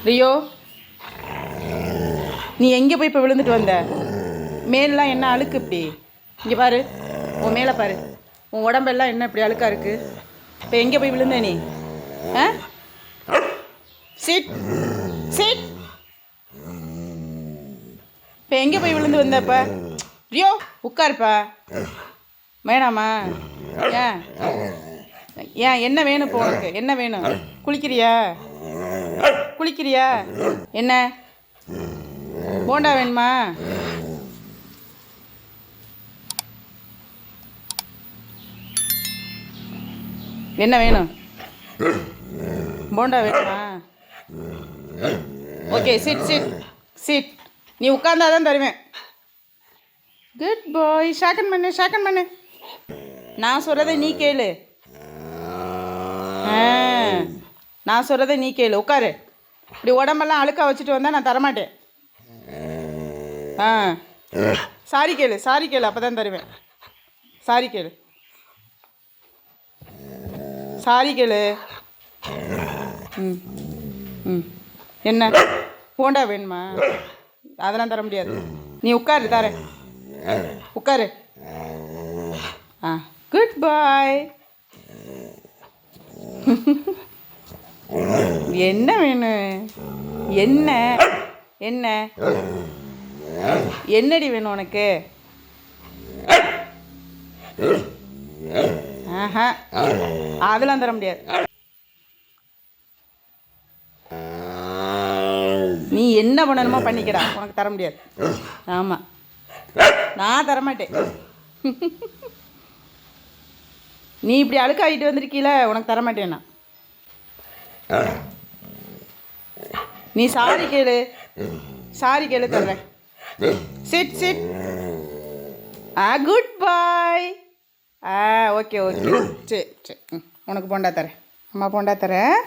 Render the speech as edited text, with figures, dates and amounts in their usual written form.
Rio, நீ எங்கே போய் இப்போ விழுந்துட்டு வந்த? மேலெலாம் என்ன அழுக்கு இப்படி? இங்கே பாரு, உன் மேலே பாரு, உன் உடம்பெல்லாம் என்ன இப்படி அழுக்காக இருக்குது? இப்போ எங்கே போய் விழுந்த நீ? ஆ, சிட் சிட். இப்போ எங்கே போய் விழுந்து வந்தப்ப? ரியோ, உட்காருப்பா. வேணாமா? ஏன் ஏன் என்ன வேணும் இப்போ உனக்கு? என்ன வேணும்? குளிக்கிறியா? குளிக்கிறியா? என்ன போண்டா வேணுமா? என்ன வேணும்? போண்டா வேணுமா? Okay, sit sit sit. நீ உட்கார்ந்தாதான் தருவேன். குட் பாய். ஷாக்கன் பண்ணு, ஷாக்கன் பண்ணு. நான் சொல்கிறத நீ கேளு. நான் சொல்கிறத நீ கேளு. உட்காரு. இப்படி உடம்பெல்லாம் அழுக்கா வச்சுட்டு வந்தால் நான் தரமாட்டேன். சாரி கேளு, சாரி கேளு, அப்போ தான் தருவேன். சாரி கேளு, சாரி கேளு. ம் ம் என்ன போண்டா வேணுமா? அதெல்லாம் தர முடியாது. நீ உட்காரு, தரேன். உட்காரு. குட் பாய். என்ன வேணும்? என்ன என்ன என்னடி வேணும் உனக்கு? அதெல்லாம் தர முடியாது. நீ என்ன பண்ணணுமோ பண்ணிக்கிறா, உனக்கு தர முடியாது. ஆமாம், நான் தரமாட்டேன். நீ இப்படி அழுக்காகிட்டு வந்திருக்கீல, உனக்கு தரமாட்டேன் நான். நீ சாரி கேளு, சாரி கேளு, தர்றேன். Sit sit. குட் பாய். ஓகே ஓகே, சரி சரி. உனக்கு போண்டா தரேன். அம்மா போண்டா தரேன்.